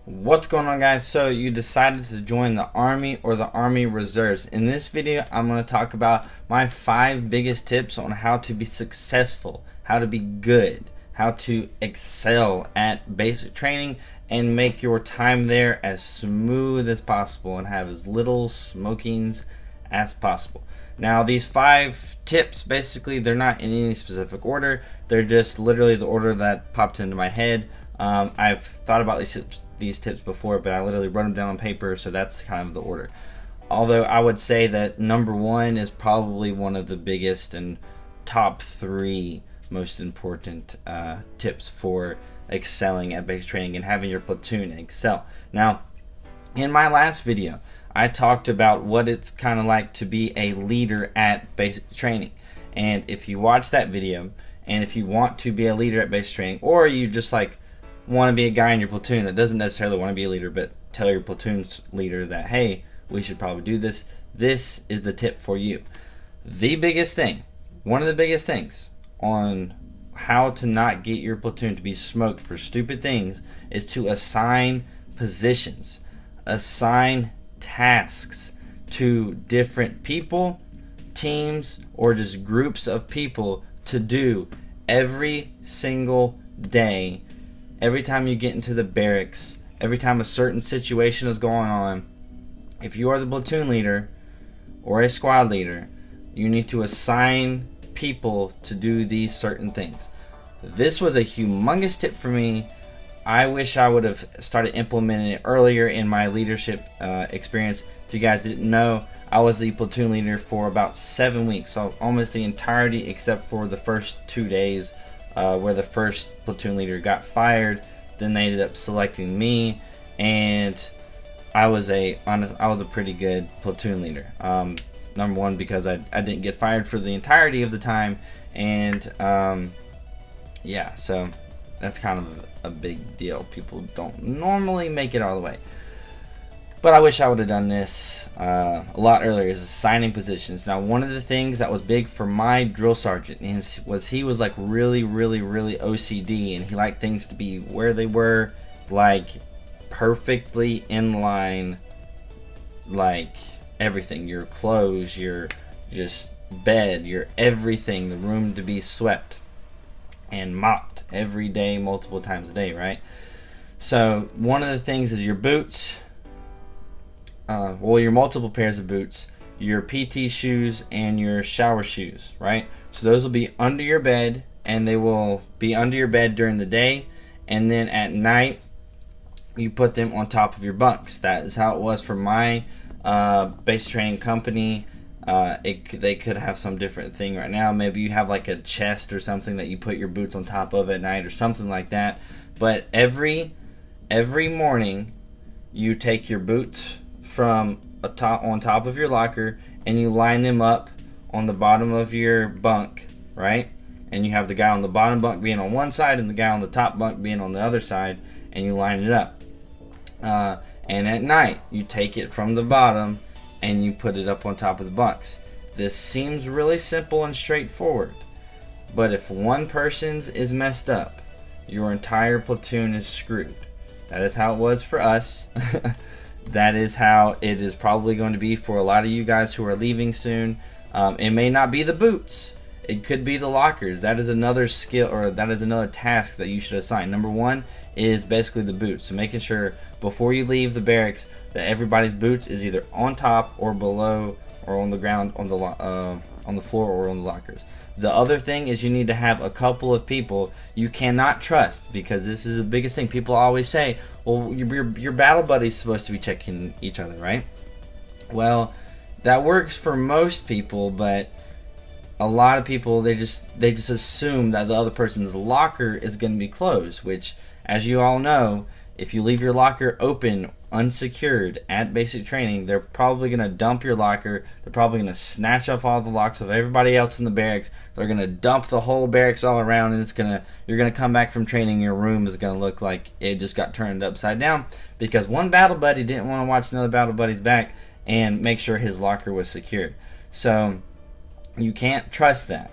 What's going on, guys? So you decided to join the Army or the Army Reserves. In this video, I'm going to talk about my 5 biggest tips on how to be successful, how to be good, how to excel at basic training and make your time there as smooth as possible and have as little smokings as possible. Now, these 5 tips, basically, they're not in any specific order. They're just literally the order that popped into my head. I've thought about these tips before, but I literally wrote them down on paper, so that's kind of the order. Although I would say that number 1 is probably one of the biggest and top 3 most important tips for excelling at basic training and having your platoon excel. Now, in my last video, I talked about what it's kind of like to be a leader at basic training. And if you watch that video, and if you want to be a leader at basic training, or you just like want to be a guy in your platoon that doesn't necessarily want to be a leader, but tell your platoon's leader that, hey, we should probably do this, this is the tip for you. The biggest thing, one of the biggest things on how to not get your platoon to be smoked for stupid things is to assign positions, assign tasks to different people, teams, or just groups of people to do every single day. Every time you get into the barracks, every time a certain situation is going on, if you are the platoon leader or a squad leader, you need to assign people to do these certain things. This was a humongous tip for me. I wish I would have started implementing it earlier in my leadership experience. If you guys didn't know, I was the platoon leader for about 7 weeks, so almost the entirety except for the first 2 days where the first platoon leader got fired. Then they ended up selecting me, and I was a pretty good platoon leader. Number one, because I didn't get fired for the entirety of the time, and yeah, so that's kind of a big deal. People don't normally make it all the way. But I wish I would have done this a lot earlier, is assigning positions. Now, one of the things that was big for my drill sergeant was he was like really OCD, and he liked things to be where they were, like perfectly in line, like everything, your clothes, your just bed, your everything, the room to be swept and mopped every day, multiple times a day, right? So one of the things is your boots, your multiple pairs of boots, your PT shoes, and your shower shoes, right? So those will be under your bed, and they will be under your bed during the day, and then at night you put them on top of your bunks. That is how it was for my basic training company. They could have some different thing right now. Maybe you have like a chest or something that you put your boots on top of at night or something like that. But every morning you take your boots from on top of your locker and you line them up on the bottom of your bunk, right? And you have the guy on the bottom bunk being on one side and the guy on the top bunk being on the other side, and you line it up. And at night you take it from the bottom and you put it up on top of the bunks. This seems really simple and straightforward, but if one person's is messed up, your entire platoon is screwed. That is how it was for us. That is how it is probably going to be for a lot of you guys who are leaving soon. It may not be the boots. It could be the lockers. That is another skill, or that is another task that you should assign. Number 1 is basically the boots. So making sure before you leave the barracks that everybody's boots is either on top or below or on the ground, on the floor or on the lockers. The other thing is you need to have a couple of people you cannot trust, because this is the biggest thing. People always say, well, your battle buddy's supposed to be checking each other, right? Well, that works for most people, but a lot of people, they just assume that the other person's locker is going to be closed, which, as you all know, if you leave your locker open, unsecured at basic training, they're probably going to dump your locker. They're probably going to snatch off all the locks of everybody else in the barracks. They're going to dump the whole barracks all around, and you're going to come back from training, your room is going to look like it just got turned upside down because one battle buddy didn't want to watch another battle buddy's back and make sure his locker was secured. So you can't trust that.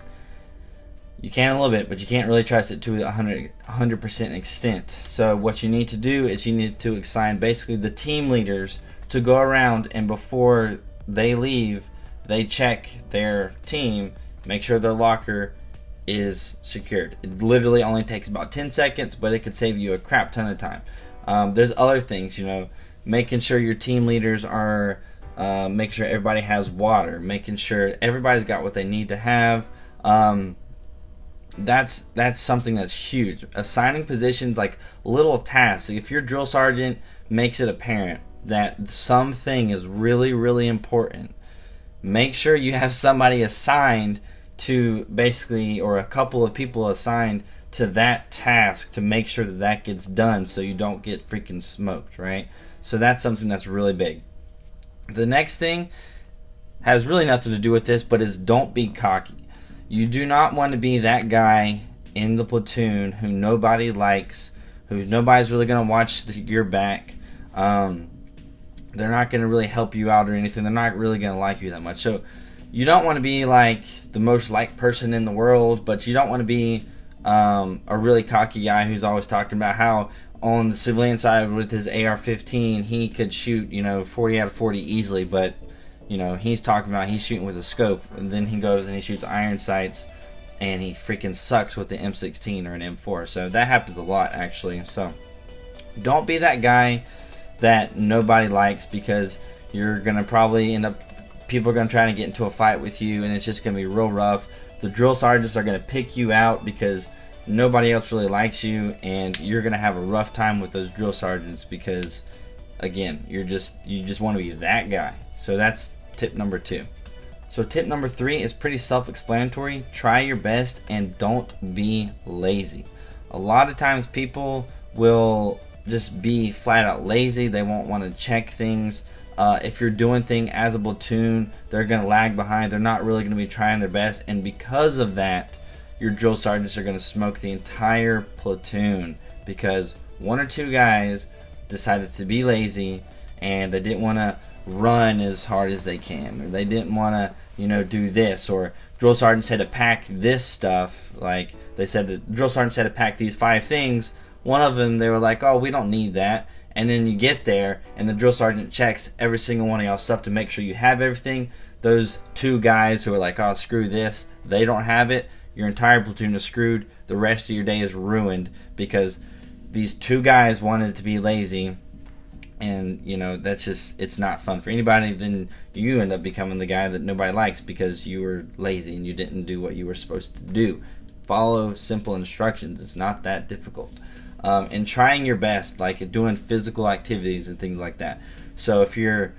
You can a little bit, but you can't really trust it to 100% extent. So what you need to do is you need to assign basically the team leaders to go around, and before they leave, they check their team, make sure their locker is secured. It literally only takes about 10 seconds, but it could save you a crap ton of time. There's other things, making sure your team leaders are making sure everybody has water, making sure everybody's got what they need to have. That's something that's huge. Assigning positions, like little tasks. If your drill sergeant makes it apparent that something is really, really important, make sure you have somebody assigned to basically, or a couple of people assigned to that task to make sure that that gets done, so you don't get freaking smoked, right? So that's something that's really big. The next thing has really nothing to do with this, but is don't be cocky. You do not want to be that guy in the platoon who nobody likes, who nobody's really going to watch your back. They're not going to really help you out or anything. They're not really going to like you that much. So you don't want to be like the most liked person in the world, but you don't want to be a really cocky guy who's always talking about how on the civilian side with his AR-15 he could shoot 40 out of 40 easily, but he's talking about he's shooting with a scope, and then he goes and he shoots iron sights and he freaking sucks with the M16 or an M4. So that happens a lot, actually. So don't be that guy that nobody likes, because you're gonna probably end up, people are gonna try to get into a fight with you, and it's just gonna be real rough. The drill sergeants are gonna pick you out because nobody else really likes you, and you're gonna have a rough time with those drill sergeants because, again, you just want to be that guy. So that's tip number 2. So tip number 3 is pretty self-explanatory. Try your best and don't be lazy. A lot of times people will just be flat out lazy. They won't want to check things. If you're doing things as a platoon, they're going to lag behind. They're not really going to be trying their best, and because of that, your drill sergeants are going to smoke the entire platoon because one or two guys decided to be lazy and they didn't want to run as hard as they can, or they didn't want to do this, or drill sergeant said to pack this stuff. Like they said, the drill sergeant said to pack these 5 things. One of them, they were like, oh, we don't need that. And then you get there and the drill sergeant checks every single one of y'all stuff to make sure you have everything. Those 2 guys who are like, oh, screw this, they don't have it. Your entire platoon is screwed. The rest of your day is ruined because these 2 guys wanted to be lazy. And that's just, it's not fun for anybody. Then you end up becoming the guy that nobody likes because you were lazy and you didn't do what you were supposed to do. Follow simple instructions. It's not that difficult. And trying your best, like doing physical activities and things like that. So if you're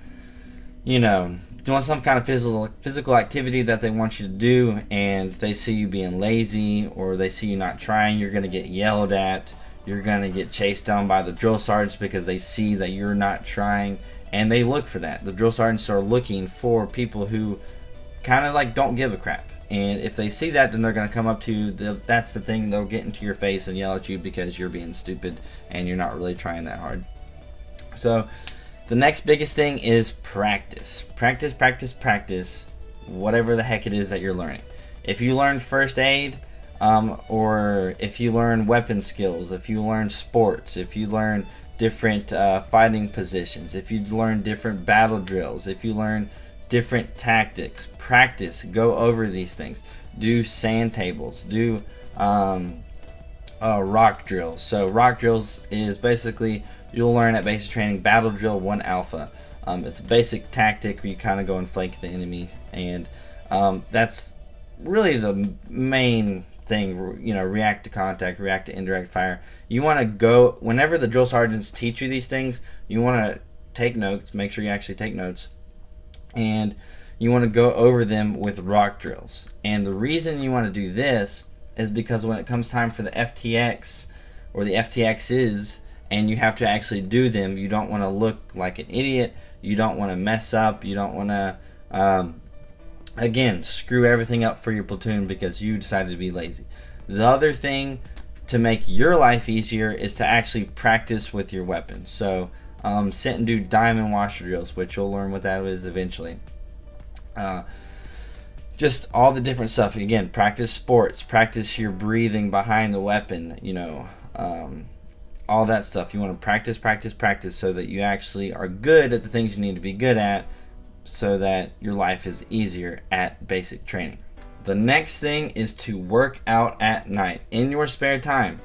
doing some kind of physical activity that they want you to do, and they see you being lazy or they see you not trying, you're going to get yelled at. You're going to get chased down by the drill sergeants because they see that you're not trying, and they look for that. The drill sergeants are looking for people who kind of like don't give a crap. And if they see that, then they're going to come up to you. That's the thing. They'll get into your face and yell at you because you're being stupid and you're not really trying that hard. So the next biggest thing is practice. Practice, whatever the heck it is that you're learning. If you learn first aid, or if you learn weapon skills, if you learn sports, if you learn different fighting positions, if you learn different battle drills, if you learn different tactics, practice, go over these things. Do sand tables, do rock drills. So rock drills is basically, you'll learn at basic training, battle drill 1 alpha. It's a basic tactic where you kind of go and flank the enemy, and that's really the main thing. React to contact, react to indirect fire. You want to go, whenever the drill sergeants teach you these things, you want to take notes, make sure you actually take notes, and you want to go over them with rock drills. And the reason you want to do this is because when it comes time for the FTX or the FTXs, and you have to actually do them, you don't want to look like an idiot, you don't want to mess up, you don't want to again, screw everything up for your platoon because you decided to be lazy. The other thing to make your life easier is to actually practice with your weapons. So sit and do diamond washer drills, which you'll learn what that is eventually. just all the different stuff. Again, practice sports, practice your breathing behind the weapon, all that stuff. You want to practice so that you actually are good at the things you need to be good at, so that your life is easier at basic training. The next thing is to work out at night in your spare time.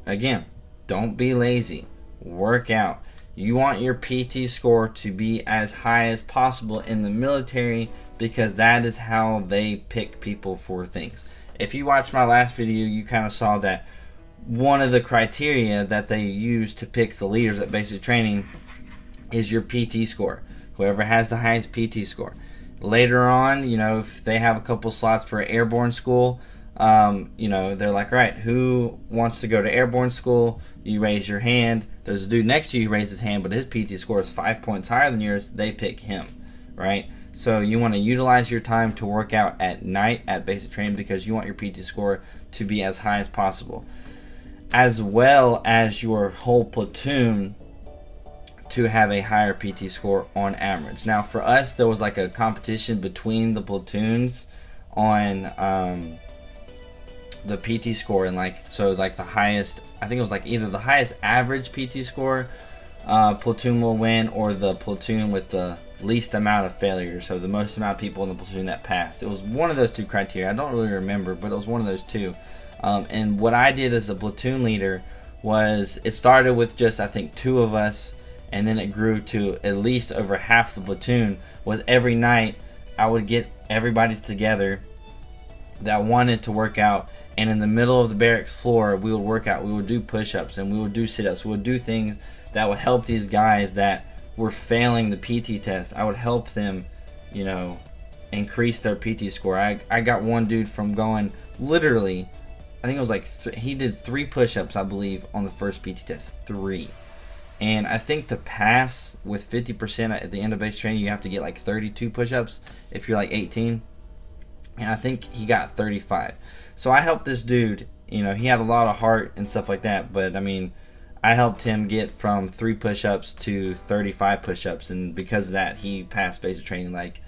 Again, don't be lazy. Work out. You want your PT score to be as high as possible in the military, because that is how they pick people for things. If you watched my last video, you kind of saw that one of the criteria that they use to pick the leaders at basic training is your PT score. Whoever has the highest PT score. Later on, if they have a couple slots for airborne school, they're like, right, who wants to go to airborne school? You raise your hand. There's a dude next to you who raises his hand, but his PT score is 5 points higher than yours. They pick him, right? So you want to utilize your time to work out at night at basic training, because you want your PT score to be as high as possible, as well as your whole platoon to have a higher PT score on average. Now for us, there was like a competition between the platoons on the PT score, and the highest, I think it was like either the highest average PT score platoon will win, or the platoon with the least amount of failures, so the most amount of people in the platoon that passed. It was one of those two criteria. I don't really remember, but it was one of those two. And what I did as a platoon leader was, it started with just, I think, 2 of us, and then it grew to at least over half the platoon. Was every night I would get everybody together that wanted to work out, and in the middle of the barracks floor we would work out. We would do push-ups and we would do sit-ups. We would do things that would help these guys that were failing the PT test. I would help them, increase their PT score. I got one dude from going literally, I think it was like he did 3 push-ups, I believe, on the first PT test. 3. And I think to pass with 50% at the end of base training, you have to get like 32 push-ups if you're like 18. And I think he got 35. So I helped this dude. He had a lot of heart and stuff like that. But I mean, I helped him get from 3 push-ups to 35 push-ups. And because of that, he passed basic training. Like,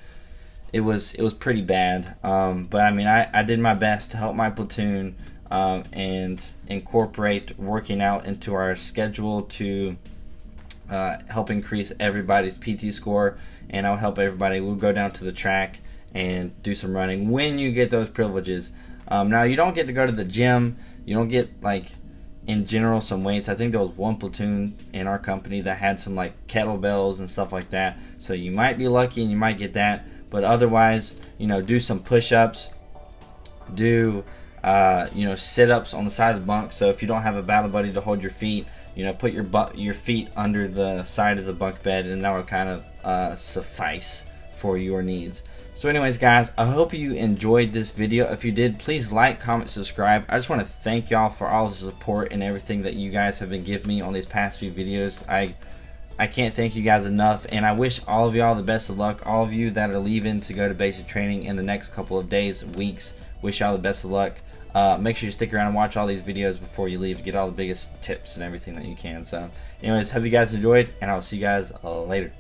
it was pretty bad. But I mean, I did my best to help my platoon and incorporate working out into our schedule to help increase everybody's PT score. And I would help everybody. We'll go down to the track and do some running when you get those privileges. Now, you don't get to go to the gym. You don't get, like, in general, some weights. I think there was one platoon in our company that had some, like, kettlebells and stuff like that. So you might be lucky and you might get that. But otherwise, do some push-ups. Do, sit-ups on the side of the bunk. So if you don't have a battle buddy to hold your feet, put your feet under the side of the bunk bed, and that will kind of suffice for your needs. So anyways, guys, I hope you enjoyed this video. If you did, please like, comment, subscribe. I just want to thank y'all for all the support and everything that you guys have been giving me on these past few videos. I can't thank you guys enough, and I wish all of y'all the best of luck. All of you that are leaving to go to basic training in the next couple of days, weeks, wish y'all the best of luck. Make sure you stick around and watch all these videos before you leave to get all the biggest tips and everything that you can. So anyways, hope you guys enjoyed, and I'll see you guys later.